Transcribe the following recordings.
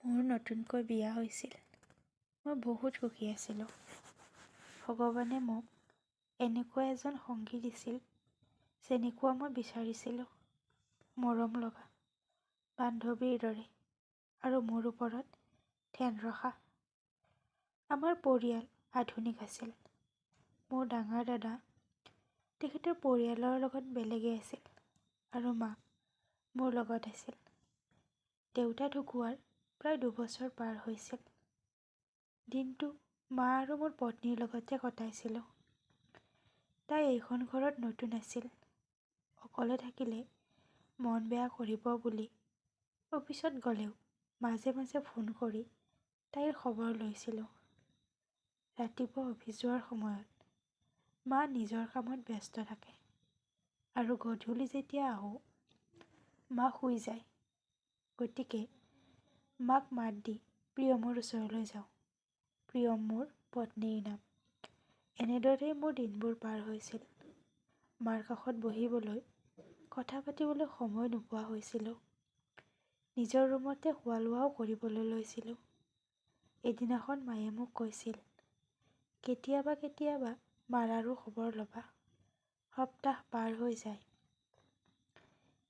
মোৰ নতুনকৈ বিয়া হৈছিল। মই বহুত সুখী আছিলোঁ। ভগৱানে মোক এনেকুৱা এজন সংগী দিছিল যেনেকুৱা মই বিচাৰিছিলোঁ। মৰম লগা, বান্ধৱীৰ দৰে আৰু মোৰ ওপৰত ধ্যান ৰখা। আমাৰ পৰিয়াল আধুনিক আছিল। মোৰ ডাঙৰ দাদা তেখেতৰ পৰিয়ালৰ লগত বেলেগে আছিল আৰু মা মোৰ লগত আছিল। দেউতা ঢুকুৱাৰ প্ৰায় 2 বছৰ পাৰ হৈছিল। দিনটো মা আৰু মোৰ পত্নীৰ লগতে কটাইছিলোঁ। তাই এইখন ঘৰত নতুন আছিল। অকলে থাকিলে মন বেয়া কৰিব বুলি অফিচত গ'লেও মাজে মাজে ফোন কৰি তাইৰ খবৰ লৈছিলোঁ। ৰাতিপুৱা অফিচ যোৱাৰ সময়ত মা নিজৰ কামত ব্যস্ত থাকে আৰু গধূলি যেতিয়া আহোঁ মা শুই যায়। গতিকে মাক মাত দি প্ৰিয়মৰ ওচৰলৈ যাওঁ। প্ৰিয়ম মোৰ পত্নীৰ নাম। এনেদৰেই মোৰ দিনবোৰ পাৰ হৈছিল। মাৰ কাষত বহিবলৈ, কথা পাতিবলৈ সময় নোপোৱা হৈছিলোঁ। নিজৰ ৰুমতে খোৱা লোৱাও কৰিবলৈ লৈছিলোঁ। এদিনাখন মায়ে মোক কৈছিল, কেতিয়াবা কেতিয়াবা মাৰ আৰু খবৰ ল'বা। সপ্তাহ পাৰ হৈ যায়।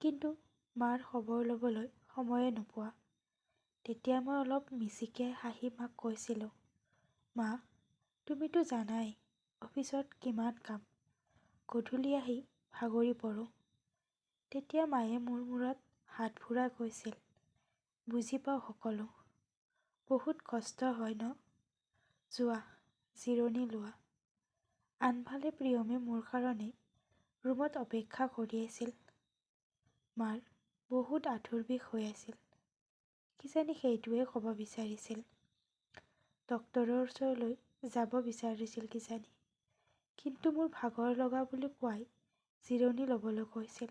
কিন্তু মাৰ খবৰ ল'বলৈ সময়ে নোপোৱা। তেতিয়া মই অলপ মিচিকে হাঁহি মাক কৈছিলোঁ, মা, তুমিতো জানাই অফিচত কিমান কাম। গধূলি আহি ভাগৰি পৰোঁ। তেতিয়া মায়ে মোৰ মূৰত হাত ফুৰাই কৈছিল, বুজি পাওঁ সকলো। বহুত কষ্ট হয় ন? যোৱা, জিৰণি লোৱা। আনফালে প্ৰিয়মে মোৰ কাৰণে ৰুমত অপেক্ষা কৰি আছিল। মাৰ বহুত আঁঠুৰ বিষ হৈ আছিল। কিজানি সেইটোৱে ক'ব বিচাৰিছিল। ডক্তৰৰ ওচৰলৈ যাব বিচাৰিছিল কিজানি। কিন্তু মোৰ ভাগৰ লগা বুলি কোৱাই জিৰণি ল'বলৈ কৈছিল।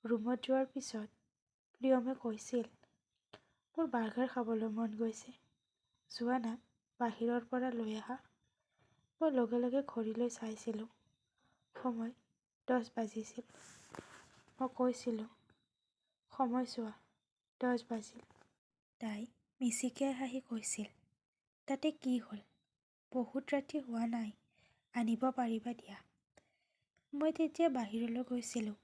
ৰুমত যোৱাৰ পিছত প্ৰিয়মে কৈছিল, মোৰ বাৰ্গাৰ খাবলৈ মন গৈছে। যোৱা না, বাহিৰৰ পৰা লৈ আহা। মই লগে লগে ঘড়ীলৈ চাইছিলোঁ। সময় 10 বাজিছিল। মই কৈছিলোঁ, সময় চোৱা, 10 বাজিল। তাই মিচিকে হাঁহি কৈছিল, তাতে কি হ'ল? বহুত ৰাতি হোৱা নাই, আনিব পাৰিবা দিয়া। মই তেতিয়া বাহিৰলৈ গৈছিলোঁ।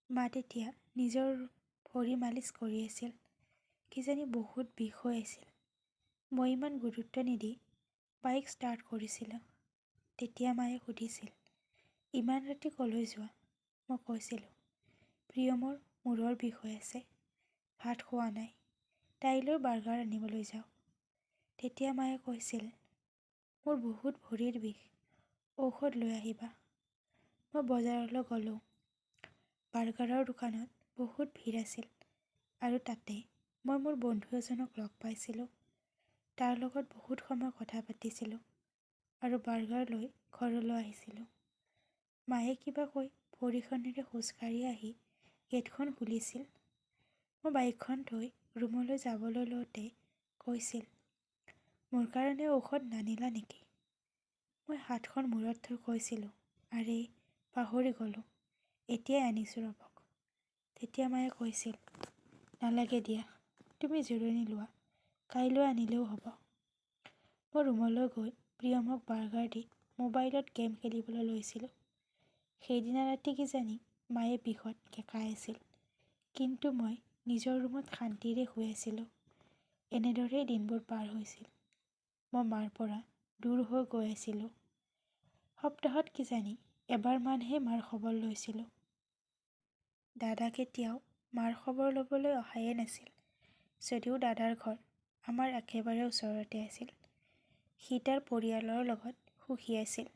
মা তেতিয়া নিজৰ ভৰি মালিচ কৰি আছিল। কিজানি বহুত বিষ হৈ আছিল। মই ইমান গুৰুত্ব নিদি বাইক ষ্টাৰ্ট কৰিছিলোঁ। তেতিয়া মায়ে সুধিছিল, ইমান ৰাতি কলৈ যোৱা? মই কৈছিলোঁ, প্ৰিয়মৰ মূৰৰ বিষ হৈ আছে। ভাত খোৱা নাই। তাইলৈ বাৰ্গাৰ আনিবলৈ যাওঁ। তেতিয়া মায়ে কৈছিল, মোৰ বহুত ভৰিৰ বিষ, ঔষধ লৈ আহিবা। মই বজাৰলৈ গ'লোঁ। বাৰ্গাৰৰ দোকানত বহুত ভিৰ আছিল আৰু তাতে মই মোৰ বন্ধু এজনক লগ পাইছিলোঁ। তাৰ লগত বহুত সময় কথা পাতিছিলোঁ আৰু বাৰ্গাৰ লৈ ঘৰলৈ আহিছিলোঁ। মায়ে কিবা কৈ ভৰিখনেৰে খোজকাঢ়ি আহি গেটখন খুলিছিল। মই বাইকখন থৈ ৰুমলৈ যাবলৈ লওঁতে কৈছিল, মোৰ কাৰণে ঔষধ নানিলা নেকি? মই হাতখন মূৰত থৈ কৈছিলোঁ, আৰে পাহৰি গ'লোঁ, এতিয়াই আনিছোঁ ৰ'বক। তেতিয়া মায়ে কৈছিল, নালাগে দিয়া, তুমি জিৰণি লোৱা, কাইলৈ আনিলেও হ'ব। মই ৰুমলৈ গৈ প্ৰিয়মক বাৰ্গাৰ দি মোবাইলত গেম খেলিবলৈ লৈছিলোঁ। সেইদিনা ৰাতি কিজানি মায়ে বিষত কেঁকাই আছিল। কিন্তু মই নিজৰ ৰুমত শান্তিৰে শুই আছিলোঁ। এনেদৰেই দিনবোৰ পাৰ হৈছিল। মই মাৰ পৰা দূৰ হৈ গৈ আছিলোঁ। সপ্তাহত কিজানি এবাৰমানহে মাৰ খবৰ লৈছিলোঁ। দাদা কেতিয়াও মাৰ খবৰ ল'বলৈ অহায়ে নাছিল। যদিও দাদাৰ ঘৰ আমাৰ একেবাৰে ওচৰতে আছিল। সি তাৰ পৰিয়ালৰ লগত সুখী আছিল।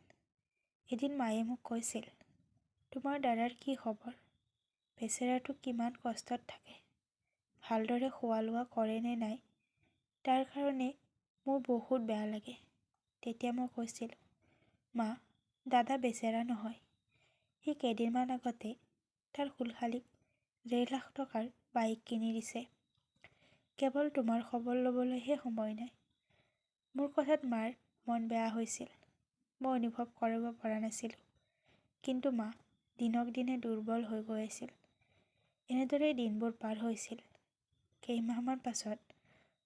এদিন মায়ে মোক কৈছিল, তোমাৰ দাদাৰ কি খবৰ? বেচেৰাটো কিমান কষ্টত থাকে। ভালদৰে খোৱা লোৱা কৰে নে নাই? তাৰ কাৰণে মোৰ বহুত বেয়া লাগে। তেতিয়া মই কৈছিলোঁ, মা, দাদা বেচেৰা নহয়। সি কেইদিনমান আগতে তাৰ খুলখালিক 1.5 লাখ টকাৰ বাইক কিনি দিছে। কেৱল তোমাৰ খবৰ ল'বলৈহে সময় নাই। মোৰ কথাত মাৰ মন বেয়া হৈছিল। মই অনুভৱ কৰিব পৰা নাছিলোঁ। কিন্তু মা দিনক দিনে দুৰ্বল হৈ গৈ আছিল। এনেদৰেই দিনবোৰ পাৰ হৈছিল। কেইমাহমান পাছত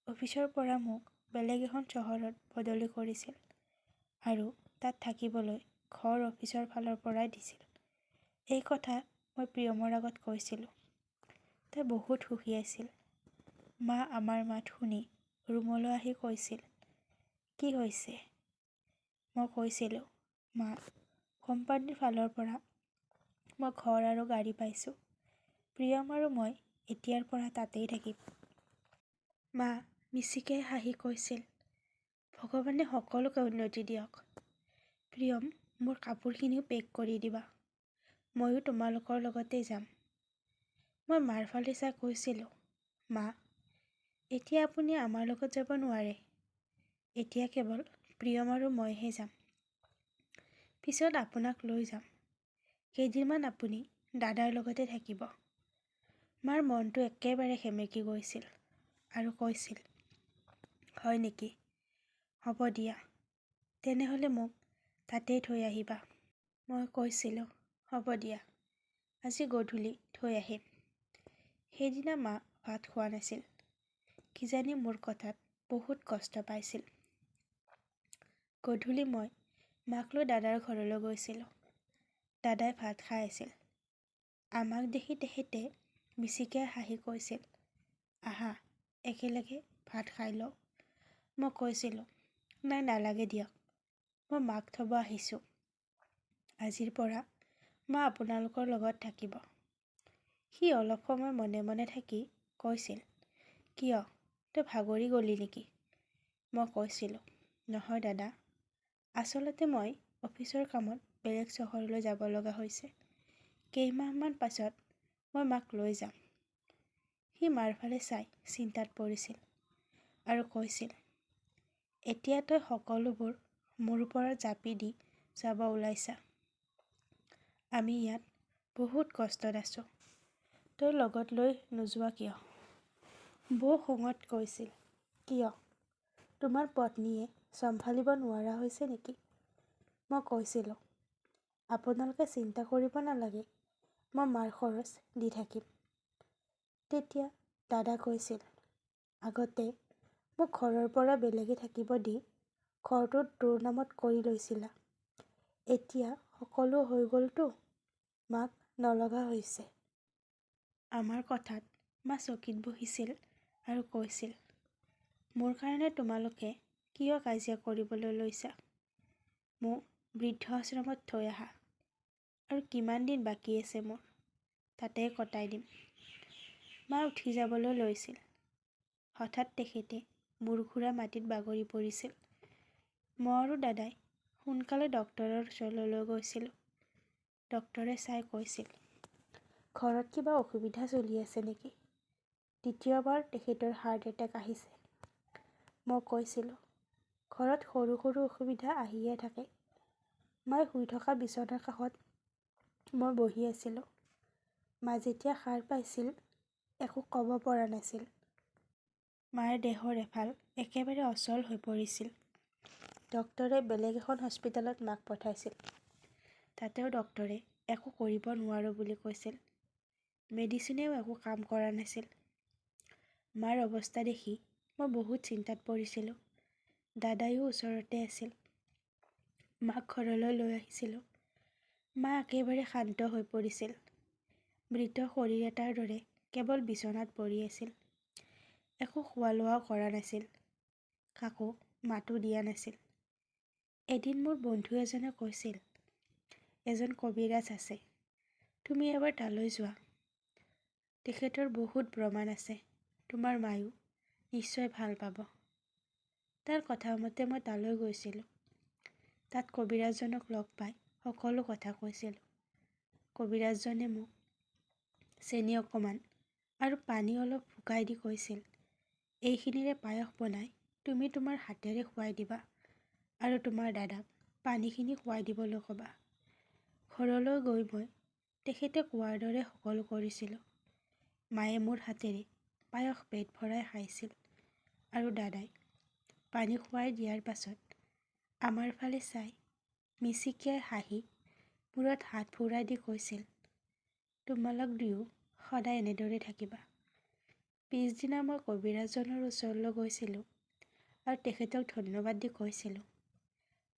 অফিচৰ পৰা মোক বেলেগ এখন চহৰত বদলি কৰিছিল আৰু তাত থাকিবলৈ ঘৰ অফিচৰ ফালৰ পৰাই দিছিল। এই কথা মই প্ৰিয়মৰ আগত কৈছিলোঁ। তাই বহুত সুখী আছিল। মা আমাৰ মাত শুনি ৰুমলৈ আহি কৈছিল, কি হৈছে? মই কৈছিলোঁ, মা, কোম্পানীৰ ফালৰ পৰা মই ঘৰ আৰু গাড়ী পাইছোঁ। প্ৰিয়ম আৰু মই এতিয়াৰ পৰা তাতেই থাকিম। মা মিচিকে হাঁহি কৈছিল, ভগৱানে সকলোকে উন্নতি দিয়ক। প্ৰিয়ম, মোৰ কাপোৰখিনিও পেক কৰি দিবা। ময়ো তোমালোকৰ লগতেই যাম। মই মাৰ ফালে চাই কৈছিলোঁ, মা, এতিয়া আপুনি আমাৰ লগত যাব নোৱাৰে। এতিয়া কেৱল প্ৰিয়ম আৰু মইহে যাম। পিছত আপোনাক লৈ যাম। কেইদিনমান আপুনি দাদাৰ লগতে থাকিব। মাৰ মনটো একেবাৰে সেমেকি গৈছিল আৰু কৈছিল, হয় নেকি? হ'ব দিয়া। তেনেহ'লে মোক তাতেই থৈ আহিবা। মই কৈছিলোঁ, হ'ব দিয়া। আজি গধূলি থৈ আহিম। সেইদিনা মা ভাত খোৱা নাছিল। কিজানি মোৰ কথাত বহুত কষ্ট পাইছিল। গধূলি মই মাক লৈ দাদাৰ ঘৰলৈ গৈছিলোঁ। দাদাই ভাত খাই আছিল। আমাক দেখি তেখেতে মিচিকে হাঁহি কৈছিল, আহা, একেলগে ভাত খাই লওঁ। মই কৈছিলোঁ, নাই, নালাগে দিয়ক। মই মাক থ'ব আহিছোঁ। আজিৰ পৰা মা আপোনালোকৰ লগত থাকিব। সি অলপ সময় মনে মনে থাকি কৈছিল, কিয়, তই ভাগৰি গ'লি নেকি? মই কৈছিলোঁ, নহয় দাদা, আচলতে মই অফিচৰ কামত বেলেগ চহৰলৈ যাব লগা হৈছে। কেইমাহমান পাছত মই মাক লৈ যাম। সি মাৰ ফালে চাই চিন্তাত পৰিছিল আৰু কৈছিল, এতিয়া তই সকলোবোৰ মোৰ ওপৰত জাপি দি যাব ওলাইছা। আমি ইয়াত বহুত কষ্টত আছোঁ। তই লগত লৈ নোযোৱা কিয়? বৌ খঙত কৈছিল, কিয়? তোমাৰ পত্নীয়ে চম্ভালিব নোৱাৰা হৈছে নেকি? মই কৈছিলোঁ, আপোনালোকে চিন্তা কৰিব নালাগে। মই মাৰ খৰচ দি থাকিম। তেতিয়া দাদা কৈছিল, আগতে মোক ঘৰৰ পৰা বেলেগে থাকিব দি ঘৰটো তোৰ নামত কৰি লৈছিলা। এতিয়া সকলো হৈ গ'লতো, মাক নলগা হৈছে। আমাৰ কথাত মা চকীত বহিছিল আৰু কৈছিল, মোৰ কাৰণে তোমালোকে কিয় কাজিয়া কৰিবলৈ লৈছা? মোক বৃদ্ধ আশ্ৰমত থৈ আহা। আৰু কিমান দিন বাকী আছে মোৰ, তাতে কটাই দিম। মা উঠি যাবলৈ লৈছিল। হঠাৎ তেখেতে মূৰ ঘূৰা মাটিত বাগৰি পৰিছিল। মই আৰু দাদাই সোনকালে ডক্তৰৰ ওচৰলৈ লৈ গৈছিলোঁ। ডক্তৰে চাই কৈছিল, ঘৰত কিবা অসুবিধা চলি আছে নেকি? দ্বিতীয়বাৰ তেখেতৰ হাৰ্ট এটেক আহিছে। মই কৈছিলোঁ, ঘৰত সৰু সৰু অসুবিধা আহিয়ে থাকে। মায়ে শুই থকা বিচনাৰ কাষত মই বহি আছিলোঁ। মা যেতিয়া সাৰ পাইছিল, একো ক'ব পৰা নাছিল। মাৰ দেহৰ এফাল একেবাৰে অচল হৈ পৰিছিল। ডক্তৰে বেলেগ এখন হস্পিটেলত মাক পঠাইছিল। তাতেও ডক্তৰে একো কৰিব নোৱাৰোঁ বুলি কৈছিল। মেডিচিনেও একো কাম কৰা নাছিল। মাৰ অৱস্থা দেখি মই বহুত চিন্তাত পৰিছিলোঁ। দাদাইও ওচৰতে আছিল। মাক ঘৰলৈ লৈ আহিছিলোঁ। মা একেবাৰে শান্ত হৈ পৰিছিল। মৃত শৰীৰ এটাৰ দৰে কেৱল বিচনাত পৰি আছিল। একো খোৱা লোৱাও কৰা নাছিল। কাকো মাতো দিয়া নাছিল। এদিন মোৰ বন্ধু এজনে কৈছিল, এজন কবিৰাজ আছে, তুমি এবাৰ তালৈ যোৱা। তেখেতৰ বহুত প্ৰমাণ আছে। তোমাৰ মায়েও নিশ্চয় ভাল পাব। তাৰ কথা মতে মই তালৈ গৈছিলোঁ। তাত কবিৰাজজনক লগ পাই সকলো কথা কৈছিলোঁ। কবিৰাজজনে মোক চেনি অকণমান আৰু পানী অলপ শুকাই দি কৈছিল, এইখিনিৰে পায়স বনাই তুমি তোমাৰ হাতেৰে খুৱাই দিবা আৰু তোমাৰ দাদাক পানীখিনি খুৱাই দিবলৈ ক'বা। ঘৰলৈ গৈ মই তেখেতে কোৱাৰ দৰে সকলো কৰিছিলোঁ। মায়ে মোৰ হাতেৰে পায়স পেট ভৰাই খাইছিল আৰু দাদাই পানী খুৱাই দিয়াৰ পাছত আমাৰ ফালে চাই মিচিকিয়াই হাঁহি মূৰত হাত ফুৰাই দি কৈছিল, তোমালোক দুয়ো সদায় এনেদৰে থাকিবা। পিছদিনা মই কবিৰাজনৰ ওচৰলৈ গৈছিলোঁ আৰু তেখেতক ধন্যবাদ দি কৈছিলোঁ,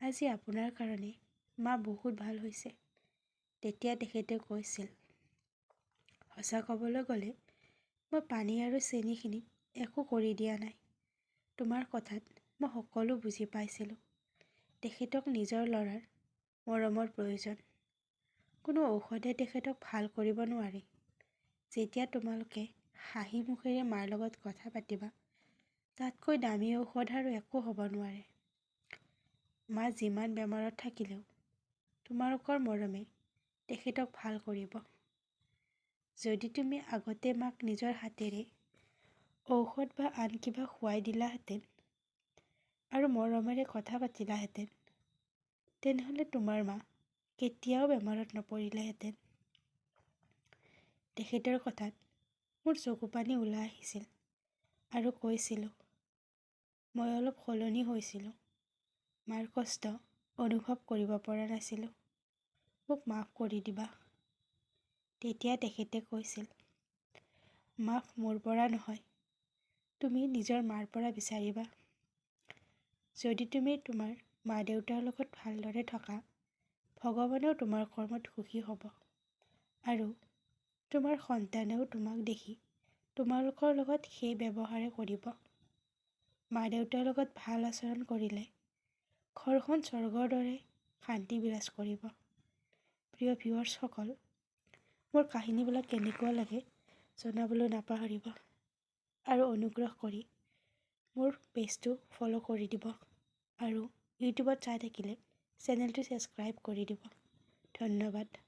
আজি আপোনাৰ কাৰণে মা বহুত ভাল হৈছে। তেতিয়া তেখেতে কৈছিল, সঁচা ক'বলৈ গ'লে মই পানী আৰু চেনিখিনিত একো কৰি দিয়া নাই। তোমাৰ কথাত মই সকলো বুজি পাইছিলোঁ। তেখেতক নিজৰ ল'ৰাৰ মৰমৰ প্ৰয়োজন। কোনো ঔষধে তেখেতক ভাল কৰিব নোৱাৰে। যেতিয়া তোমালোকে হাঁহি মুখেৰে মাৰ লগত কথা পাতিবা, তাতকৈ দামী ঔষধ আৰু একো হ'ব নোৱাৰে। মা যিমান বেমাৰত থাকিলেও তোমালোকৰ মৰমে তেখেতক ভাল কৰিব। যদি তুমি আগতে মাক নিজৰ হাতেৰে ঔষধ বা আন কিবা খুৱাই দিলাহেঁতেন আৰু মৰমেৰে কথা পাতিলাহেঁতেন, তেনেহ'লে তোমাৰ মা কেতিয়াও বেমাৰত নপৰিলেহেঁতেন। তেখেতৰ কথাত মোৰ চকু পানী ওলাই আহিছিল আৰু কৈছিলোঁ, মই অলপ সলনি হৈছিলোঁ। মাৰ কষ্ট অনুভৱ কৰিব পৰা নাছিলোঁ। মোক মাফ কৰি দিবা। তেতিয়া তেখেতে কৈছিল, মাফ মোৰ পৰা নহয়, তুমি নিজৰ মাৰ পৰা বিচাৰিবা। যদি তুমি তোমাৰ মা দেউতাৰ লগত ভালদৰে থকা, ভগৱানেও তোমাৰ কৰ্মত সুখী হ'ব আৰু তোমাৰ সন্তানেও তোমাক দেখি তোমালোকৰ লগত সেই ব্যৱহাৰে কৰিব। মা দেউতাৰ লগত ভাল আচৰণ কৰিলে ঘৰখন স্বৰ্গৰ দৰে শান্তি বিৰাজ কৰিব। প্ৰিয় ভিউৱাৰ্ছসকল, মোৰ কাহিনীবিলাক কেনেকুৱা লাগে জনাবলৈ নাপাহৰিব আৰু অনুগ্ৰহ কৰি মোৰ পেজটো ফ'ল' কৰি দিব আৰু ইউটিউবত চাই থাকিলে চেনেলটো ছাবস্ক্ৰাইব কৰি দিব। ধন্যবাদ।